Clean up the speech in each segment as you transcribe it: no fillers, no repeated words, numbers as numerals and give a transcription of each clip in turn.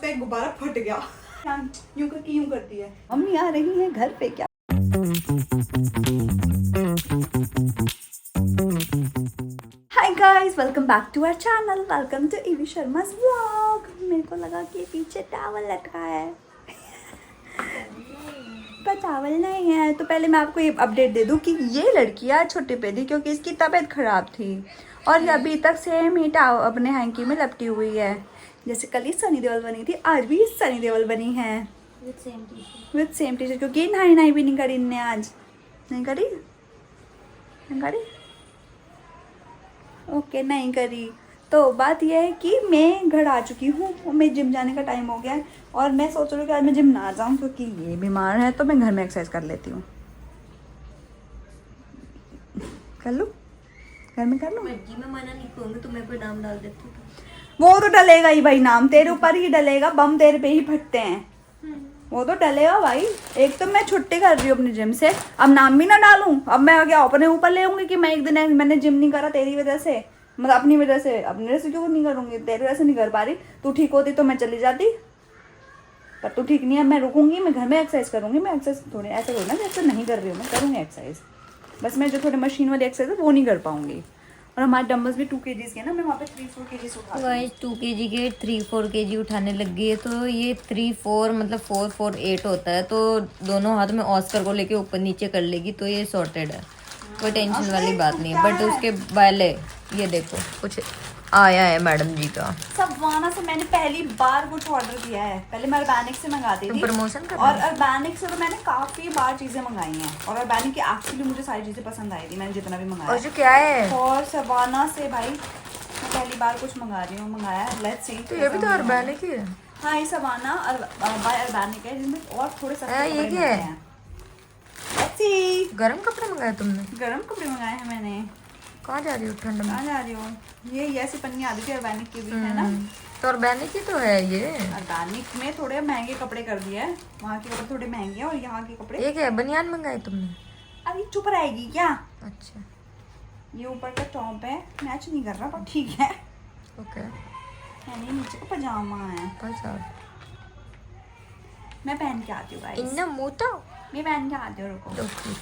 का एक गुब्बारा फट गया। यूं करके यूं करती है। मम्मी आ रही है घर पे क्या? Hi guys, welcome back to our channel. Welcome to Avi Sharma's vlog. मेरे को लगा कि पीछे टॉवल लटका है पर टॉवल नहीं है। तो पहले मैं आपको ये अपडेट दे दूं कि ये लड़की आज छुट्टी पे थी क्योंकि इसकी तबीयत खराब थी और ये अभी तक सेम ही अपने हैंकी में लपटी हुई है। जैसे कल ही सनी देओल बनी थी, आज भी सनी देओल बनी है विद सेम टी शर्ट। क्योंकि नहाई भी नहीं करी इनने आज। नहीं करी ओके, नहीं करी। तो बात यह है कि मैं घर आ चुकी हूँ, मैं जिम जाने का टाइम हो गया है और मैं सोच रही हूँ कि आज मैं जिम ना जाऊँ क्योंकि ये बीमार है। तो मैं घर में एक्सरसाइज कर लेती हूँ। कर लूँ? घर में कर लूँ? मैं मना नहीं करूँगी, तुम्हें कोई नाम डाल देती हूँ। वो तो डलेगा ही भाई, नाम तेरे ऊपर ही डलेगा। बम तेरे पे ही फटते हैं, वो तो डलेगा भाई। एक तो मैं छुट्टी कर रही हूँ अपनी जिम से, अब नाम भी ना डालूं। अब मैं क्या अपने ऊपर ले आऊंगी कि मैं एक दिन मैंने जिम नहीं करा तेरी वजह से, मतलब अपनी वजह से क्यों नहीं करूंगी? तेरी वजह से नहीं कर पा रही। तू ठीक होती तो मैं चली जाती, पर तू ठीक नहीं है। मैं रुकूंगी, मैं घर में एक्सरसाइज करूंगी। मैं एक्सरसाइज थोड़ी ऐसा करूँ ना जैसे नहीं कर रही हूँ, मैं करूँगी एक्सरसाइज। बस मैं जो थोड़ी मशीन वाली एक्सरसाइज है वो नहीं कर पाऊंगी। और हमारे डम्बल्स भी 2 kg के ना, मैं वहाँ पे 3-4 kg उठा। गाइस 2 kg के 3-4 kg उठाने लग गई है। तो ये 3-4 मतलब 4-4-8 होता है। तो दोनों हाथ में ऑस्कर को लेके ऊपर नीचे कर लेगी तो ये सॉर्टेड है, कोई टेंशन वाली बात नहीं है। बट उसके पहले ये देखो कुछ आया है मैडम जी का। सवाना से मैंने पहली बार कुछ ऑर्डर किया है। पहले मैं अर्बैनिक से मंगाती थी प्रमोशन कर और अर्बैनिक से तो मैंने काफी बार चीजें मंगाई हैं और अर्बैनिक की एक्चुअली मुझे सारी चीजें पसंद आई थी, मैंने जितना भी मंगाया। और जो क्या है और सवाना से भाई मैं पहली बार कुछ मंगाया है। Let's see. तो ये भी तो अर्बैनिक ही है। हाँ, ये सवाना बाय अर्बैनिक है, जिसमें और थोड़े सस्ते ये कपड़े क्या है? मिलते हैं। Let's see. गर्म कपड़े मंगाए तुमने? गरम कपड़े मंगाए हैं मैंने। कहाँ जा रही हो ठंड में? कहाँ जा रही हो? ये ऐसी पन्नी आती थी अर्बैनिक की भी, है ना? तो अर्बैनिक ही तो है ये। अर्बैनिक में थोड़े महंगे कपड़े कर दिए हैं। वहाँ के कपड़े थोड़े महंगे हैं और यहाँ के कपड़े। ये क्या है, बनियान मंगाए तुमने? अरे चुप रहेगी क्या? अच्छा ये ऊपर का टॉप है, मैच नहीं कर रहा पर ठीक है। ओके। नहीं, नीचे का पजामा है। मैं पहन के आती हूँ गाइस। इन्ना मोटा मैं पहन के आती हूँ, रुको।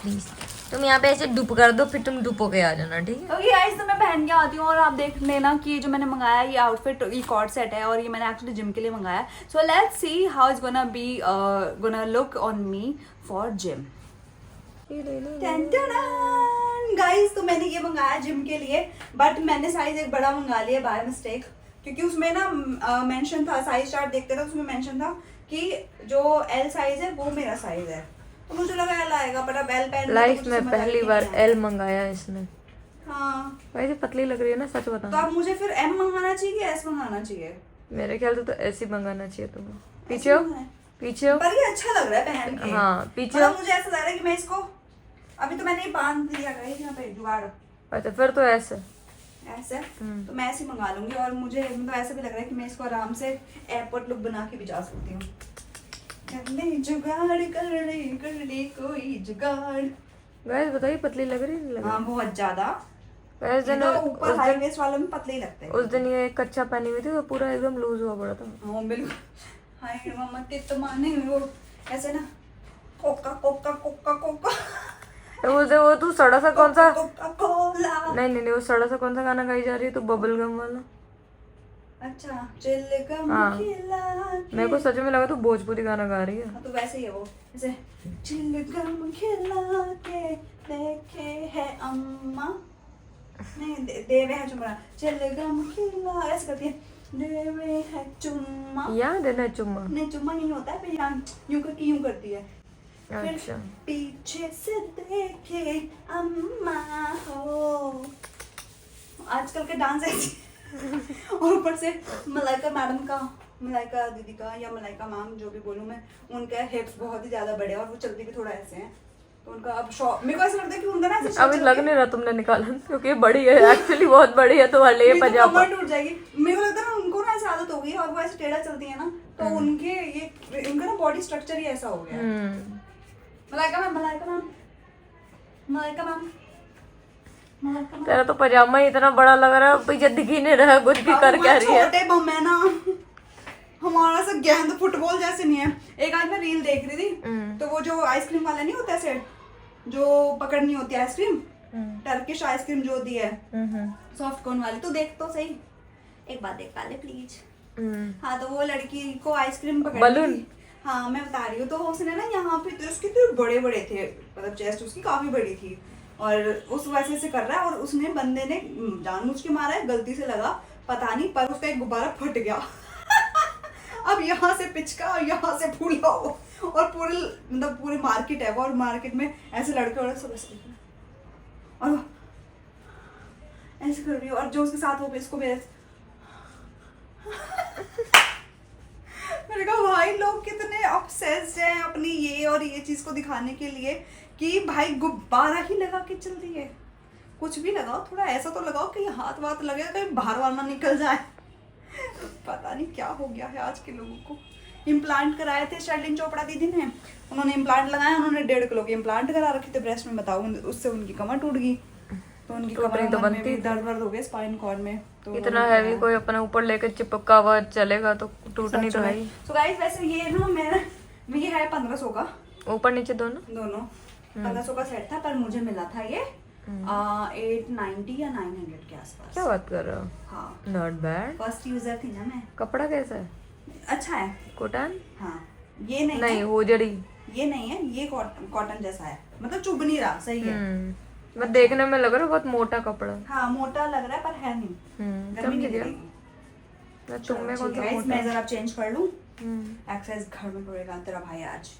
प्लीज तुम यहाँ पे ऐसे डुप कर दो, फिर तुम डुप होके आ जाना, ठीक है? ओके गाइस, तो मैं पहन के आती हूँ और आप देख लेना कि जो मैंने मंगाया ये आउटफिट, ये कॉर्ड सेट है और ये मैंने एक्चुअली जिम के लिए मंगाया। So let's see how is gonna look on me for gym. Guys, तो मैंने ये मंगाया जिम के लिए, बट मैंने साइज एक बड़ा मंगा लिया बाय मिस्टेक, क्योंकि उसमें ना मेंशन था, साइज चार्ट देखते थे उसमें मेंशन था कि जो एल साइज है वो मेरा साइज है। तो मुझे लगा एल आएगा, पर अब एल पहन लाइफ में पहली बार एल मंगाया इसने। हाँ, वैसे पतली लग रही है ना, सच तो बताऊं। अब मुझे फिर एम मंगाना चाहिए कि एस मंगाना चाहिए? मेरे ख्याल से तो ऐसे मंगाना चाहिए तुम्हें। पीछे हो, पीछे हो। पर ये अच्छा लग रहा है पहन के। हाँ पीछे मतलब हो। मुझे ऐसा लग रहा है कि मैं इसको अभी तो मैंने ये बांध दिया गाइस यहाँ पे जुगाड़। अच्छा फिर तो ऐसे ऐसे तो मैं ऐसे मंगा लूंगी और मुझे मतलब ऐसा भी लग रहा है कि मैं इसको आराम से एयरपोर्ट लुक बना के भी जा सकती हूँ। जुगाड़ कर ले कोई जुगाड़। वैसे बताइए पतली लग रही नहीं लग हाँ, बहुत ज्यादा। वैसे दिन ऊपर हाई वेस्ट वालों में पतले ही लगते हैं। उस दिन ये कच्चा पहनी हुई थी तो पूरा एकदम लूज हुआ पड़ा था। हाँ बिल्कुल। हाय मम्मा तो माने वो ऐसे ना कोका कोका कोका कोका वो तू सड़ा सा कौन सा कोका कोला। नहीं वो सड़ा सा कौन सा गाना गाई जा रही है? तो बबल गम वाला। अच्छा, चिलगम हाँ। खिला के। मेरे को सच में लगा तू भोजपुरी गाना गा रही है। हाँ, तो वैसे ही है वो, जैसे चिलगम खिला के देखे है अम्मा, नहीं देवे है चुम्मा, चिलगम खिला ऐसे करती है, देवे है चुम्मा। याद है ना चुम्मा? नहीं, चुम्मा नहीं होता है, फिर यहाँ यूं करके यूं करती है। अच्छा फिर पीछे से देखे अम्मा हो। आजकल के डांस ऐसे और ऊपर से मलाइका दीदी का या मलाइका मैम जो भी बोलूं मैं, उनका हिप्स बहुत ही ज्यादा बड़े और वो चलती भी थोड़ा ऐसे हैं। तो उनका अब शॉप मेरे को ऐसा लगता है कि उनका ना ऐसे अभी लग नहीं रहा तुमने निकाला क्योंकि बड़ी है, एक्चुअली बहुत बड़ी है। तो वाले पजामा टूट जाएगी। मेरे को लगता है ना उनको ना ऐसे आदत हो गई और वो ऐसे टेढ़ा चलती है ना, तो उनका ना बॉडी स्ट्रक्चर ही ऐसा हो गया। मलाइका मैम तेरा तो पजामा ही इतना बड़ा लग रहा है, पीछे दिख ही नहीं रहा कुछ भी कर क्या रही है। छोटे बम है ना। हमारा सा गेंद फुटबॉल जैसे नहीं है। एक आज मैं रील देख रही थी, तो वो जो आइसक्रीम वाला नहीं होता ऐसे जो पकड़नी होती है आइसक्रीम, टर्किश आइसक्रीम जो होती है सॉफ्ट कॉर्न वाली, तो देख तो सही, एक बात देख पाले प्लीज। हाँ, तो वो लड़की को आइसक्रीम पकड़ी थी। हाँ, मैं बता रही हूँ, तो उसने ना यहाँ पे तो उसके तो बड़े बड़े थे, मतलब चेस्ट उसकी काफी बड़ी थी, और उस वैसे से कर रहा है, और उसने बंदे ने जानबूझ के मारा है, गलती से लगा पता नहीं, पर उसका एक गुब्बारा फट गया। अब यहाँ से पिचका और यहाँ से फूला हो, और पूरे मतलब पूरी मार्केट है वो, और मार्केट में ऐसे लड़के और सब ऐसे और ऐसे कर रही हो, और जो उसके साथ हो इसको भी मैंने कहा भाई लोग कितने ऑब्सेस्ड हैं अपनी ये और ये चीज को दिखाने के लिए कि भाई गुब्बारा ही लगा के चल रही है। कुछ भी लगाओ, थोड़ा ऐसा तो लगाओ कि हाथ वाथ लगे, कहीं बाहर वार ना निकल जाए। पता नहीं क्या हो गया है आज के लोगों को। इम्प्लांट कराए थे शर्लिन चोपड़ा दीदी ने, उन्होंने इम्प्लांट लगाया, उन्होंने 1.5 किलो के इम्प्लांट करा रखे थे ब्रेस्ट में, बताओ उससे उनकी कमर टूट गई, तो उनकी कमर तो बनती है, दर्द वर्द हो गया स्पाइन कॉर्ड में। तो इतना हैवी कोई अपने ऊपर लेकर चिपका हुआ चलेगा तो टूटनी तो है ही। सो गाइस वैसे ये ना मेरा ये है 1500 का, ऊपर नीचे दोनों 1500 का सेट था, पर मुझे मिला था ये 890 या 900 के आसपास। क्या बात कर रहे हो? हाँ, नॉट बैड। फर्स्ट यूजर थी ना मैं। कपड़ा कैसा है? अच्छा है, कॉटन? हाँ, ये नहीं होजड़ी, ये नहीं है, ये कॉटन जैसा है, मतलब चुभ नहीं रहा, सही है। बस देखने में लग रहा है बहुत मोटा कपड़ा। हाँ, मोटा लग रहा है पर है नहीं, गर्मी नहीं लगेगी। मैं तुम्हें कौन सा गाइस मोटा? मैं जरा चेंज कर लूं, एक्सरसाइज घर में करेगा तेरा भाई आज।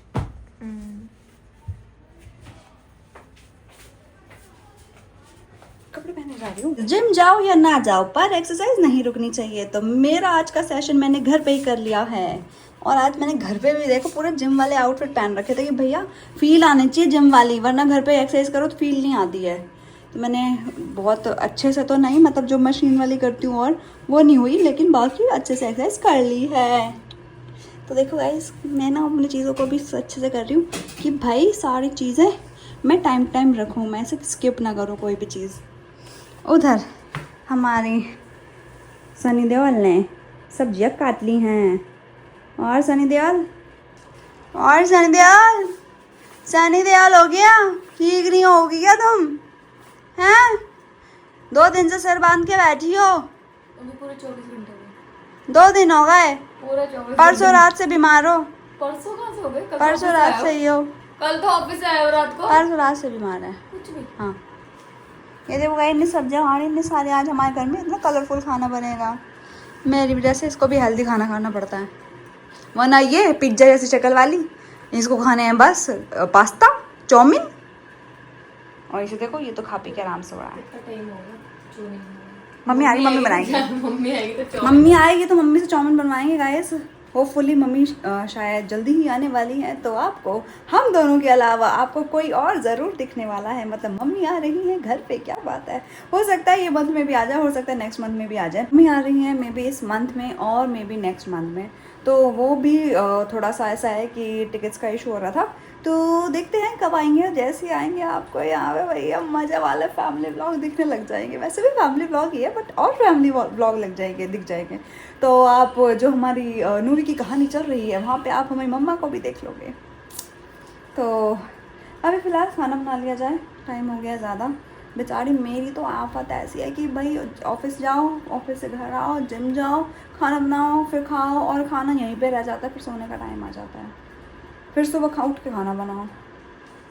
कपड़े पहने जा रही हूँ। जिम जाओ या ना जाओ, पर एक्सरसाइज नहीं रुकनी चाहिए, तो मेरा आज का सेशन मैंने घर पे ही कर लिया है। और आज मैंने घर पे भी देखो पूरे जिम वाले आउटफिट पहन रखे थे कि भैया फील आनी चाहिए जिम वाली, वरना घर पे एक्सरसाइज करो तो फील नहीं आती है। तो मैंने बहुत अच्छे से तो नहीं, मतलब जो मशीन वाली करती हूँ और वो नहीं हुई, लेकिन बाकी अच्छे से एक्सरसाइज कर ली है। तो देखो गाइस, मैं ना अपनी चीज़ों को भी अच्छे से कर रही हूँ कि भाई सारी चीज़ें मैं टाइम रखूँ, मैं ऐसे स्किप ना करूँ कोई भी चीज़। उधर हमारी सनी देओल ने सब्जियां काट ली हैं, और सनी देओल हो गया, ठीक नहीं होगी क्या तुम? हैं, 2 दिन से सर बांध के बैठी हो, पूरे 24 घंटे 2 दिन हो गए, पूरा 24। परसों रात से बीमार हो, परसों कहाँ से हो गए? परसों रात से ही हो, कल तो ऑफिस से आए हो रात को। परसों रात से बीमार है। कुछ भी हाँ, ये देखो भाई, इतनी सब्जियां हमारी इतनी सारी, आज हमारे घर में इतना कलरफुल खाना बनेगा। मेरी वजह से इसको भी हेल्दी खाना खाना पड़ता है, वरना ये पिज्जा जैसी शक्ल वाली, इसको खाने हैं बस पास्ता चाउमीन। और इसे देखो, ये तो खा पी के आराम से उड़ा है। टाइम होगा, मम्मी आएगी, मम्मी बनाएगी, मम्मी आएगी तो मम्मी से चाउमीन बनवाएंगे गाइस। होपफुली मम्मी शायद जल्दी ही आने वाली है, तो आपको हम दोनों के अलावा आपको कोई और ज़रूर दिखने वाला है, मतलब मम्मी आ रही है घर पे। क्या बात है, हो सकता है ये मंथ में भी आ जाए, हो सकता है नेक्स्ट मंथ में भी आ जाए। मम्मी आ रही है मे बी इस मंथ में और मे बी नेक्स्ट मंथ में, तो वो भी थोड़ा सा ऐसा है कि टिकट्स का इशू हो रहा था, तो देखते हैं कब आएंगे। जैसे ही आएंगे आपको यहाँ पे भैया मज़ा वाले फैमिली व्लॉग दिखने लग जाएंगे। वैसे भी फैमिली व्लॉग ही है, बट और फैमिली व्लॉग दिख जाएंगे। तो आप जो हमारी नूरी की कहानी चल रही है वहाँ पे आप हमारी मम्मा को भी देख लोगे। तो अभी फ़िलहाल खाना बना लिया जाए, टाइम हो गया ज़्यादा। बेचारी मेरी तो आफत ऐसी है कि भाई ऑफिस जाओ, ऑफिस से घर आओ, जिम जाओ, खाना बनाओ, फिर खाओ, और खाना यहीं पे रह जाता है, फिर सोने का टाइम आ जाता है, फिर सुबह उठ के खाना बनाओ।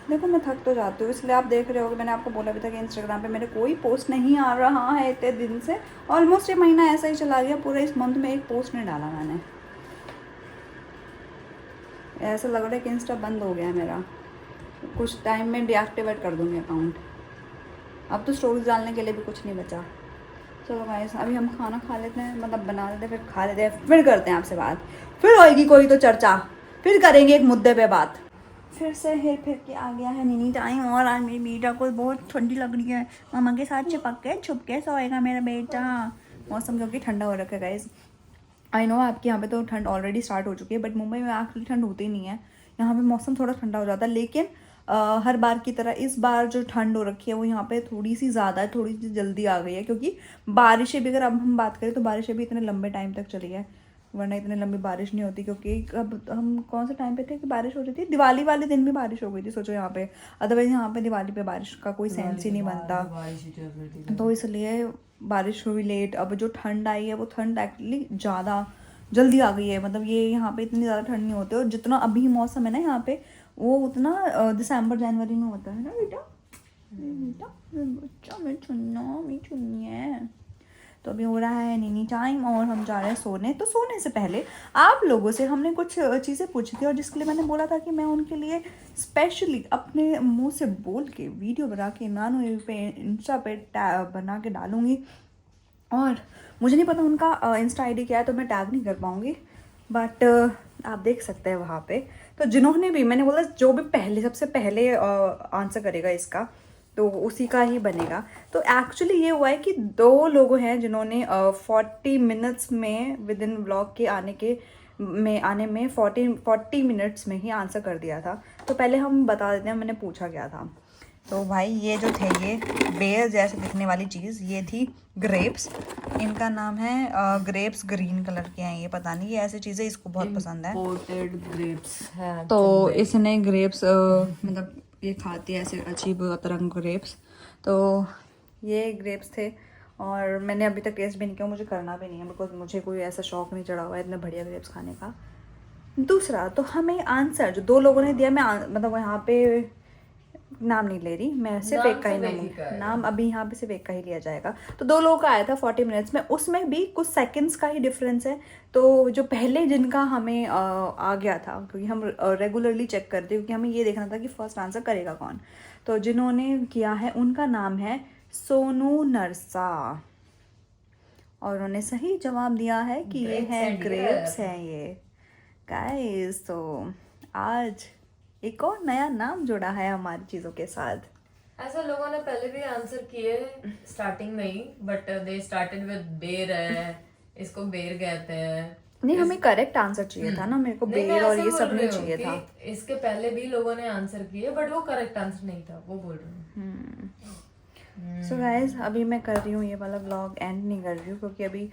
देखो मैं थक तो जाती हूँ, इसलिए आप देख रहे हो कि मैंने आपको बोला भी था कि इंस्टाग्राम पे मेरे कोई पोस्ट नहीं आ रहा है इतने दिन से। ऑलमोस्ट ये महीना ऐसा ही चला गया, पूरे इस मंथ में एक पोस्ट नहीं डाला मैंने। ऐसा लग रहा है कि इंस्टा बंद हो गया है मेरा, कुछ टाइम में डीएक्टिवेट कर दूँगी अकाउंट। अब तो स्टोरीज डालने के लिए भी कुछ नहीं बचा। चलो गाइस, अभी हम खाना खा लेते हैं, मतलब बना लेते हैं, फिर खा लेते हैं, फिर करते हैं आपसे बात, फिर होएगी कोई तो चर्चा, फिर करेंगे एक मुद्दे पे बात। फिर से हेर फेर के आ गया है नीनी टाइम, और आज मेरी बेटा को बहुत ठंडी लग रही है। मामा के साथ चिपक के छुप के सोएगा मेरा बेटा। मौसम क्योंकि ठंडा हो रखा है गाइस। आई नो आपके यहाँ पे तो ठंड ऑलरेडी स्टार्ट हो चुकी है, बट मुंबई में आखिरी ठंड होती नहीं है। यहाँ पे मौसम थोड़ा ठंडा हो जाता है, लेकिन हर बार की तरह इस बार जो ठंड हो रखी है वो यहाँ पे थोड़ी सी ज़्यादा है, थोड़ी सी जल्दी आ गई है, क्योंकि बारिशें भी, अगर अब हम बात करें तो बारिशें भी इतने लंबे टाइम तक चली है। वरना इतनी लंबी बारिश नहीं होती, क्योंकि अब हम कौन से टाइम पे थे कि बारिश हो रही थी, दिवाली वाले दिन भी बारिश हो गई थी, सोचो यहाँ पे। अदरवाइज यहाँ पे दिवाली पे बारिश का कोई सेंस ही नहीं बनता, तो इसलिए बारिश हुई लेट। अब जो ठंड आई है वो ठंड एक्चुअली ज़्यादा जल्दी आ गई है, मतलब ये यहाँ पे इतनी ज़्यादा ठंड नहीं होती, और जितना अभी मौसम है ना यहाँ पे वो उतना दिसंबर जनवरी में होता है ना बेटा। बेटा बच्चा मैं चुन्नी है। तो अभी हो रहा है नीनी टाइम और हम जा रहे हैं सोने। तो सोने से पहले आप लोगों से हमने कुछ चीज़ें पूछी थी, और जिसके लिए मैंने बोला था कि मैं उनके लिए स्पेशली अपने मुंह से बोल के वीडियो बना के इमरान पे इंस्टा पे बना के डालूँगी। और मुझे नहीं पता उनका इंस्टा आईडी क्या है, तो मैं टैग नहीं कर पाऊँगी, बट आप देख सकते हैं वहाँ पे। तो जिन्होंने भी, मैंने बोला जो भी पहले सबसे पहले आंसर करेगा इसका तो उसी का ही बनेगा। तो एक्चुअली ये हुआ है कि 2 लोग हैं जिन्होंने 40 मिनट्स में विद इन व्लॉग के आने में 40 मिनट्स में ही आंसर कर दिया था। तो पहले हम बता देते हैं मैंने पूछा क्या था। तो भाई ये जो थे, ये बेर जैसे दिखने वाली चीज़, ये थी ग्रेप्स। इनका नाम है ग्रेप्स, ग्रीन कलर के हैं ये, पता नहीं ये ऐसी चीज़ें इसको बहुत पसंद है। इंपोर्टेड ग्रेप्स है। तो इसने ग्रेप्स मतलब ये खाती है ऐसे अजीब तरंग ग्रेप्स। तो ये ग्रेप्स थे और मैंने अभी तक टेस्ट भी नहीं किया, मुझे करना भी नहीं है, बिकॉज मुझे कोई ऐसा शौक नहीं चढ़ा हुआ है इतने बढ़िया ग्रेप्स खाने का। दूसरा, तो हमें आंसर जो 2 लोगों ने दिया, मैं मतलब यहाँ पे नाम नहीं ले रही, मैं सिर्फ एक का ही नाम अभी यहाँ पे सिर्फ एक का ही लिया जाएगा। तो 2 लोगों का आया था 40 मिनट्स में, उसमें भी कुछ सेकंड्स का ही डिफरेंस है। तो जो पहले जिनका हमें आ गया था, क्योंकि हम रेगुलरली चेक करते, क्योंकि हमें ये देखना था कि फर्स्ट आंसर करेगा कौन। तो जिन्होंने किया है उनका नाम है सोनू नरसा, और उन्होंने सही जवाब दिया है कि ये है ग्रेप्स हैं ये गाइस। तो आज एक और नया नाम जुड़ा है हमारी चीज़ों के साथ। ऐसा लोगों ने पहले भी आंसर किए स्टार्टिंग में ही, बट दे स्टार्टेड विद बेर है, इसको बेर कहते हैं। नहीं, हमें करेक्ट आंसर चाहिए था ना, मेरे को बेर और ये सब नहीं चाहिए था। इसके पहले भी लोगों ने आंसर किए, बट वो करेक्ट आंसर नहीं था, वो बोल रही हूँ। सो गाइज, अभी मैं कर रही हूँ ये वाला व्लॉग एंड नहीं कर रही हूँ, क्योंकि अभी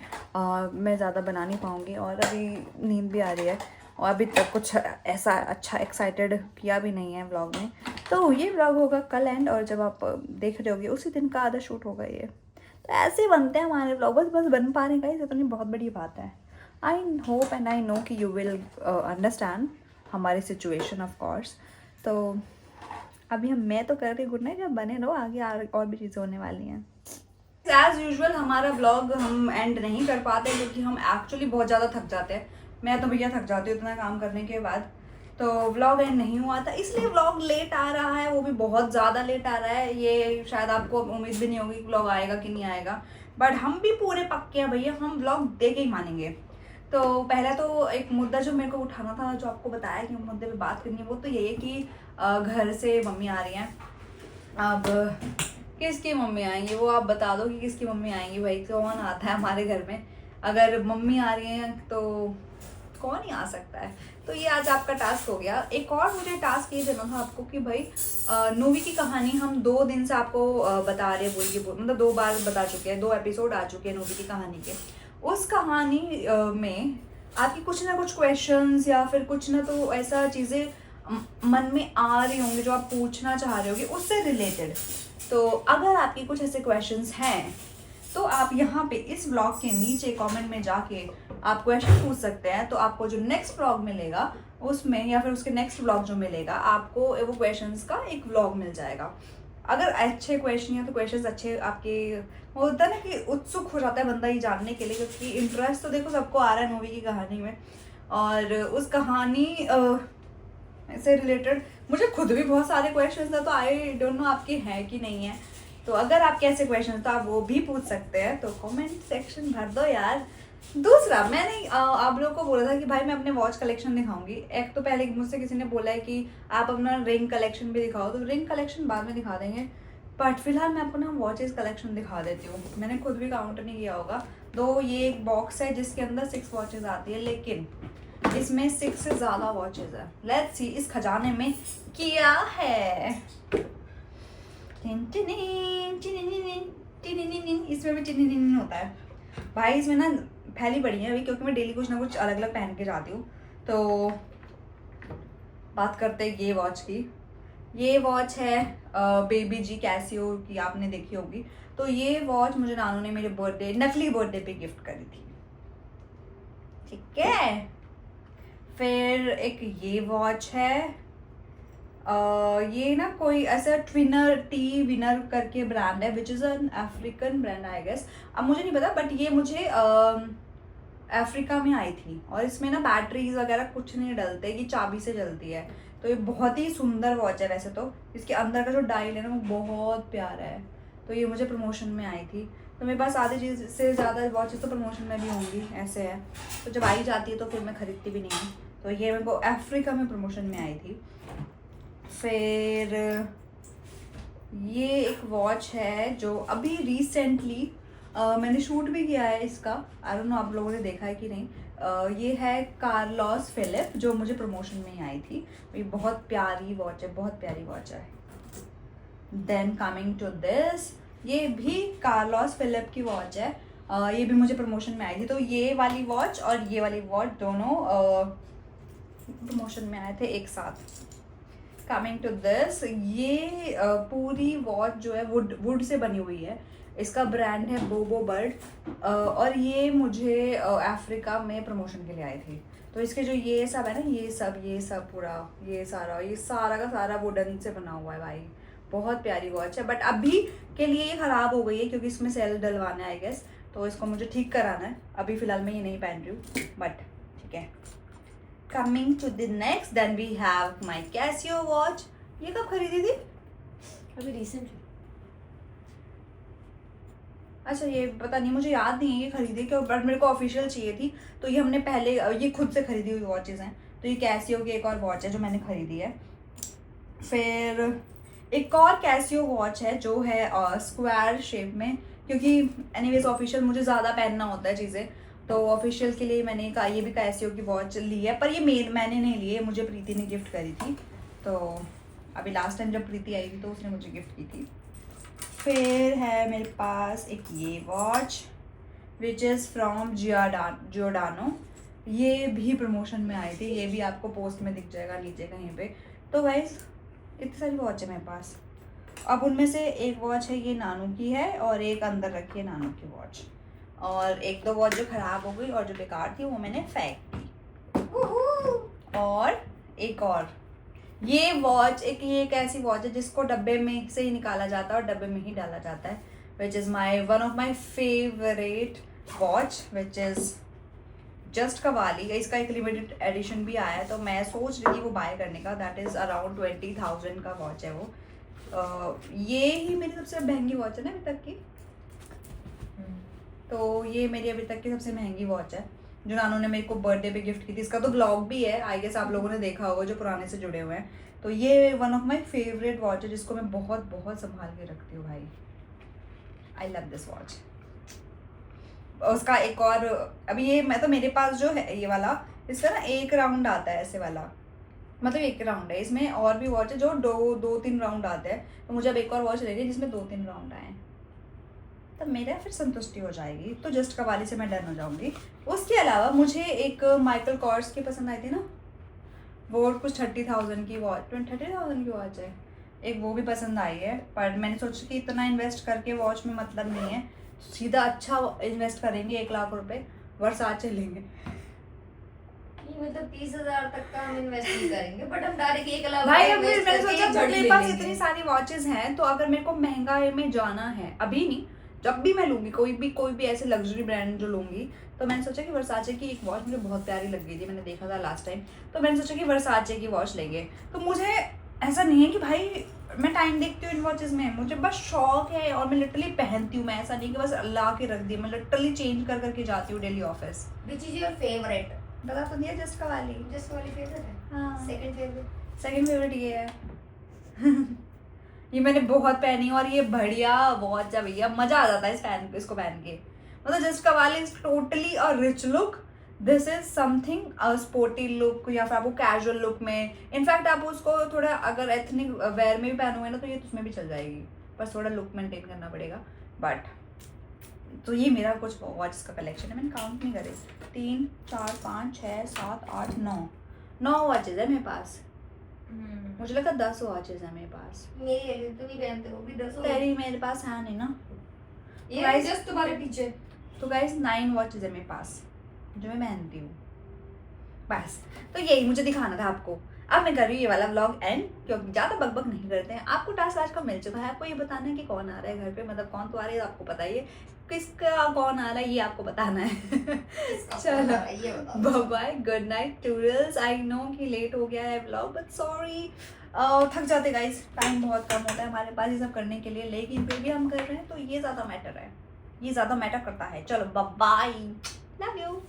मैं ज़्यादा बना नहीं पाऊँगी, और अभी नींद भी आ रही है, और अभी तक कुछ ऐसा अच्छा एक्साइटेड किया भी नहीं है व्लॉग में। तो ये व्लॉग होगा कल एंड, और जब आप देख रहे होगे उसी दिन का आधा शूट होगा ये। तो ऐसे बनते हैं हमारे व्लॉग, बस बन पा रहे हैं, इतनी बहुत बड़ी बात है। I hope and I know कि यू विल अंडरस्टैंड हमारी सिचुएशन ऑफ कोर्स। तो अभी मैं तो कर रही गुड नाइट, जब बने रहो, आगे और भी चीज़ें होने वाली हैं। एज यूजुअल हमारा व्लॉग हम एंड नहीं कर पाते, क्योंकि हम एक्चुअली बहुत ज़्यादा थक जाते हैं। मैं तो भैया थक जाती हूँ इतना काम करने के बाद, तो व्लॉग एंड नहीं हुआ था, इसलिए व्लॉग लेट आ रहा है, वो भी बहुत ज़्यादा लेट आ रहा है। ये शायद आपको उम्मीद भी नहीं होगी कि व्लॉग आएगा कि नहीं आएगा, बट हम भी पूरे पक्के हैं भैया, हम व्लॉग दे के ही मानेंगे। तो पहला तो एक मुद्दा जो मेरे को उठाना था, जो आपको बताया कि मुद्दे पे बात करनी है, वो तो ये है कि घर से मम्मी आ रही हैं। अब किसकी मम्मी आएंगी वो आप बता दो कि किसकी मम्मी आएंगी भाई, कौन आता है हमारे घर में? अगर मम्मी आ रही हैं तो कौन ही आ सकता है। तो ये आज आपका टास्क हो गया। एक और मुझे टास्क ये देना था आपको कि भाई नूवी की कहानी हम 2 दिन से आपको बता रहे हैं, मतलब 2 बार बता चुके हैं, 2 एपिसोड आ चुके हैं नूवी की कहानी के। उस कहानी में आपकी कुछ ना कुछ क्वेश्चंस या फिर कुछ ना तो ऐसा चीज़ें मन में आ रही होंगी जो आप पूछना चाह रहे होगे उससे रिलेटेड। तो अगर आपकी कुछ ऐसे क्वेश्चंस हैं तो आप यहाँ पे इस ब्लॉग के नीचे कमेंट में जाके आप क्वेश्चन पूछ सकते हैं। तो आपको जो नेक्स्ट ब्लॉग मिलेगा उसमें, या फिर उसके नेक्स्ट ब्लॉग जो मिलेगा, आपको वो क्वेश्चंस का एक ब्लॉग मिल जाएगा। अगर अच्छे क्वेश्चन है तो क्वेश्चंस अच्छे आपके, वो होता है ना कि उत्सुक हो जाता है बंदा ये जानने के लिए, क्योंकि इंटरेस्ट तो देखो सबको आ रहा है मूवी की कहानी में, और उस कहानी से रिलेटेड मुझे खुद भी बहुत सारे क्वेश्चंस है, तो आई डोंट नो आपके हैं कि नहीं है। तो अगर आपके ऐसे क्वेश्चन तो आप वो भी पूछ सकते हैं, तो कमेंट सेक्शन भर दो यार। दूसरा, मैंने आप लोगों को बोला था कि भाई मैं अपने वॉच कलेक्शन दिखाऊंगी। एक तो पहले मुझसे किसी ने बोला है कि आप अपना रिंग कलेक्शन भी दिखाओ, तो रिंग कलेक्शन बाद में दिखा देंगे, बट फिलहाल मैं आपको ना वॉचेस कलेक्शन दिखा देती हूँ। मैंने खुद भी काउंट नहीं किया होगा, तो ये एक बॉक्स है जिसके अंदर 6 वॉचेस आती है, लेकिन इसमें 6 से ज़्यादा वॉचेस है। लेट्स सी इस खजाने में क्या है। इसमें भी चिन होता है भाई, इसमें ना फैली पड़ी हैं अभी, क्योंकि मैं डेली कुछ ना कुछ अलग अलग पहन के जाती हूँ। तो बात करते हैं ये वॉच की। ये वॉच है बेबी जी कैसियो की, आपने देखी होगी। तो ये वॉच मुझे नानू ने मेरे बर्थडे, नकली बर्थडे पे गिफ्ट करी थी, ठीक है। फिर एक ये वॉच है, ये ना कोई ऐसा ट्विनर टी विनर करके ब्रांड है, which is an African brand I guess, अब मुझे नहीं पता, बट ये मुझे अफ्रीका में आई थी। और इसमें ना बैटरीज वगैरह कुछ नहीं डलते, ये चाबी से चलती है। तो ये बहुत ही सुंदर वॉच है वैसे तो, इसके अंदर का जो डायल है ना वो बहुत प्यारा है। तो ये मुझे प्रमोशन में आई थी। तो मेरे पास आधी चीज़ से ज़्यादा वॉचेस तो प्रमोशन में भी होंगी, ऐसे है। तो जब आई जाती है तो फिर मैं खरीदती भी नहीं हूँ। तो ये मेरे को अफ्रीका में प्रमोशन में आई थी। फिर ये एक वॉच है जो अभी रिसेंटली मैंने शूट भी किया है इसका, आई डोंट नो आप लोगों ने देखा है कि नहीं। ये है कार्लोस फिलिप, जो मुझे प्रमोशन में ही आई थी। ये बहुत प्यारी वॉच है, बहुत प्यारी वॉच है। देन कमिंग टू दिस, ये भी कार्लोस फिलिप की वॉच है। ये भी मुझे प्रमोशन में आई थी। तो ये वाली वॉच और ये वाली वॉच दोनों प्रमोशन में आए थे एक साथ। कमिंग टू दिस, ये पूरी वॉच जो है वुड से बनी हुई है। इसका ब्रांड है बोबो बर्ड, और ये मुझे अफ्रीका में प्रमोशन के लिए आए थे। तो इसके जो ये सब है ना, ये सब पूरा ये सारा का सारा वुडन से बना हुआ है भाई। बहुत प्यारी वॉच है, बट अभी के लिए ये ख़राब हो गई है क्योंकि इसमें सेल डलवाना है आई गेस। तो इसको मुझे ठीक कराना है। अभी फ़िलहाल मैं ये नहीं पहन रही हूँ, बट ठीक है। Coming to the next, then we have my Casio watch. ये कब खरीदी थी? अभी रिसेंटली। अच्छा, ये पता नहीं, मुझे याद नहीं है ये खरीदी क्यों, बट मेरे को ऑफिशियल चाहिए थी। तो ये हमने पहले, ये खुद से खरीदी हुई वॉचेस हैं। तो ये कैसियो की एक और वॉच है जो मैंने खरीदी है। फिर एक और कैसियो वॉच है जो है स्क्वायर शेप में, क्योंकि एनीवेज ऑफिशियल मुझे ज़्यादा पहनना होता है चीज़ें। तो ऑफिशियल के लिए मैंने ये भी कैसियो की वॉच ली है, पर ये मैंने नहीं ली है, मुझे प्रीति ने गिफ्ट करी थी। तो अभी लास्ट टाइम जब प्रीति आई थी तो उसने मुझे गिफ्ट की थी। फिर है मेरे पास एक ये वॉच विच इज़ फ्रॉम जियोडानो। ये भी प्रमोशन में आई थी, ये भी आपको पोस्ट में दिख जाएगा नीचे कहीं पे। तो गाइस इतनी सारी वॉच है मेरे पास। अब उनमें से एक वॉच है ये नानू की है, और एक अंदर रखी है नानू की वॉच। और एक दो वॉच जो ख़राब हो गई और जो बेकार थी वो मैंने फेंक दी। और एक और ये वॉच, ये एक ऐसी वॉच है जिसको डब्बे में से ही निकाला जाता है और डब्बे में ही डाला जाता है, which is one of my favourite watch, which is just qawwali. इसका एक लिमिटेड एडिशन भी आया है, तो मैं सोच रही थी वो बाय करने का। दैट इज़ अराउंड 20,000 का वॉच है वो। ये ही मेरी सबसे महंगी वॉच है ना अभी तक की। तो ये मेरी अभी तक की सबसे महंगी वॉच है जो नानू ने मेरे को बर्थडे पे गिफ्ट की थी। इसका तो ब्लॉग भी है, आई गेस आप लोगों ने देखा होगा जो पुराने से जुड़े हुए हैं। तो ये one of my favourite watch है जिसको मैं बहुत बहुत संभाल के रखती हूँ भाई। I love this watch. उसका एक और, अभी ये मैं तो मेरे पास जो है ये वाला, इसका ना एक राउंड आता है ऐसे वाला, मतलब एक राउंड है। इसमें और भी वॉच है जो दो तीन राउंड आते हैं। तो मुझे अब एक और वॉच लेनी है जिसमें 2-3 राउंड आए, तब मेरा फिर संतुष्टि हो जाएगी। तो जस्ट कवाली से मैं डन हो जाऊंगी। उसके अलावा मुझे एक माइकल कॉर्स की पसंद आई थी ना, वो कुछ 30,000 की वॉच, 30,000 की वॉच है एक, वो भी पसंद आई है। पर मैंने सोचा कि इतना इन्वेस्ट करके वॉच में मतलब नहीं है, सीधा अच्छा इन्वेस्ट करेंगे 1 लाख रुपए, वर्साचे लेंगे। मतलब 30,000 तक का हम इन्वेस्ट नहीं करेंगे, बट हम डायरेक्ट 1 लाख भाई अब मैंने सोचा जब मेरे पास इतनी सारी वॉचेस हैं, तो अगर मेरे को महंगा में जाना है, अभी नहीं, जब भी मैं लूँगी कोई भी ऐसे लग्जरी ब्रांड जो लूँगी, तो मैंने सोचा कि वर्साचे की एक वॉच मुझे बहुत प्यारी लग गई थी, मैंने देखा था लास्ट टाइम। तो मैंने सोचा कि वर्साचे की वॉच लेंगे। तो मुझे ऐसा नहीं है कि भाई मैं टाइम देखती हूँ इन वॉचेस में, मुझे बस शौक है और मैं लिटरली पहनती हूँ। मैं ऐसा नहीं कि बस ला के रख दी, मैं लिटरली चेंज कर करके जाती हूँ daily office. Which is your favourite? बता तो दिया, just qawwali. Just qawwali favourite है? हाँ। सेकंड फेवरेट ये है। ये मैंने बहुत पहनी और ये बढ़िया वॉच है भैया, मजा आ जाता है इसको पहन के। मतलब just qawwali is totally a rich look, this is something a sporty look, या फिर आपको कैजुअल लुक में, इनफैक्ट आप उसको थोड़ा अगर एथनिक वेयर में भी पहनोगे ना तो ये उसमें भी चल जाएगी, बस थोड़ा लुक मेंटेन करना पड़ेगा। बट तो ये मेरा कुछ वॉचेस का कलेक्शन है, मैंने काउंट नहीं करे। 3 4 5 6 7 8 9 वॉचेस है मेरे पास। मुझे लगा 10 वॉचेस है मेरे पास। मेरी तो नहीं पहनते वो भी 10 तेरी मेरे पास है नहीं ना। ये Guys- जस्ट तुम्हारे पीछे। तो गाइस 9 वॉचेस है मेरे पास जो मैं पहनती हूँ बस। तो यही मुझे दिखाना था आपको। अब मैं कर रही हूँ ये वाला व्लॉग एंड, क्योंकि ज़्यादा बकबक नहीं करते हैं। आपको टास्क आज का मिल चुका है, आपको ये बताना है कि कौन आ रहा है घर पे, मतलब कौन तो आ रही है आपको पता ही है, किसका कौन आ रहा है ये आपको बताना है। चलो bye, good night toodles. I know कि लेट हो गया है व्लॉग, बट सॉरी, थक जाते गाइस, टाइम बहुत कम होता है हमारे पास ये सब करने के लिए, लेकिन फिर भी हम कर रहे हैं तो ये ज़्यादा मैटर है, ये ज़्यादा मैटर करता है। चलो बाय, लव यू।